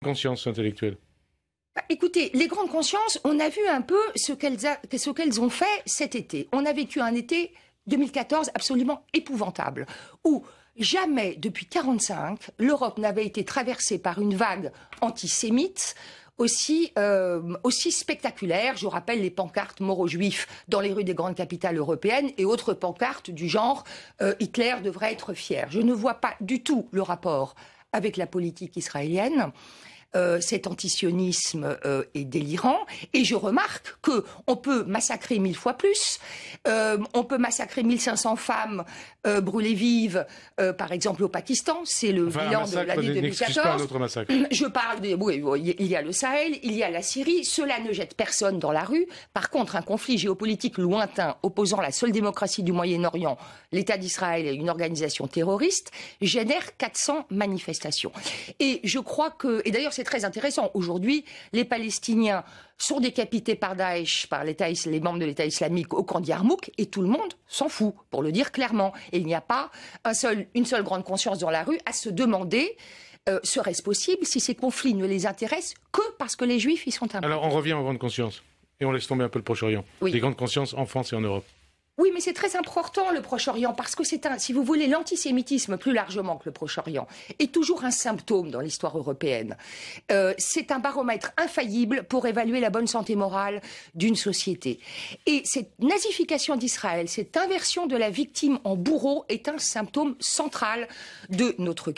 Conscience intellectuelle. Écoutez, les grandes consciences, on a vu un peu ce qu'elles ont fait cet été. On a vécu un été 2014 absolument épouvantable, où jamais depuis 1945, l'Europe n'avait été traversée par une vague antisémite aussi spectaculaire. Je rappelle les pancartes morts aux juifs dans les rues des grandes capitales européennes et autres pancartes du genre Hitler devrait être fier. Je ne vois pas du tout le rapport avec la politique israélienne. Cet antisionisme est délirant, et je remarque que on peut massacrer 1000 fois plus, on peut massacrer 1500 femmes brûlées vives, par exemple au Pakistan, c'est le bilan de l'année 2014. Je parle oui, il y a le Sahel, il y a la Syrie, cela ne jette personne dans la rue. Par contre, un conflit géopolitique lointain opposant la seule démocratie du Moyen-Orient, l'État d'Israël et une organisation terroriste, génère 400 manifestations. Et je crois que, et d'ailleurs c'est très intéressant, aujourd'hui, les Palestiniens sont décapités par Daesh, par les membres de l'État islamique au camp d'Yarmouk, et tout le monde s'en fout, pour le dire clairement. Et il n'y a pas une seule grande conscience dans la rue à se demander serait-ce possible si ces conflits ne les intéressent que parce que les Juifs y sont impliqués. Alors on revient aux grandes consciences, et on laisse tomber un peu le Proche-Orient. Oui. Les grandes consciences en France et en Europe. Oui, mais c'est très important le Proche-Orient, parce que c'est si vous voulez, l'antisémitisme, plus largement que le Proche-Orient, est toujours un symptôme dans l'histoire européenne. C'est un baromètre infaillible pour évaluer la bonne santé morale d'une société. Et cette nazification d'Israël, cette inversion de la victime en bourreau est un symptôme central de notre crise.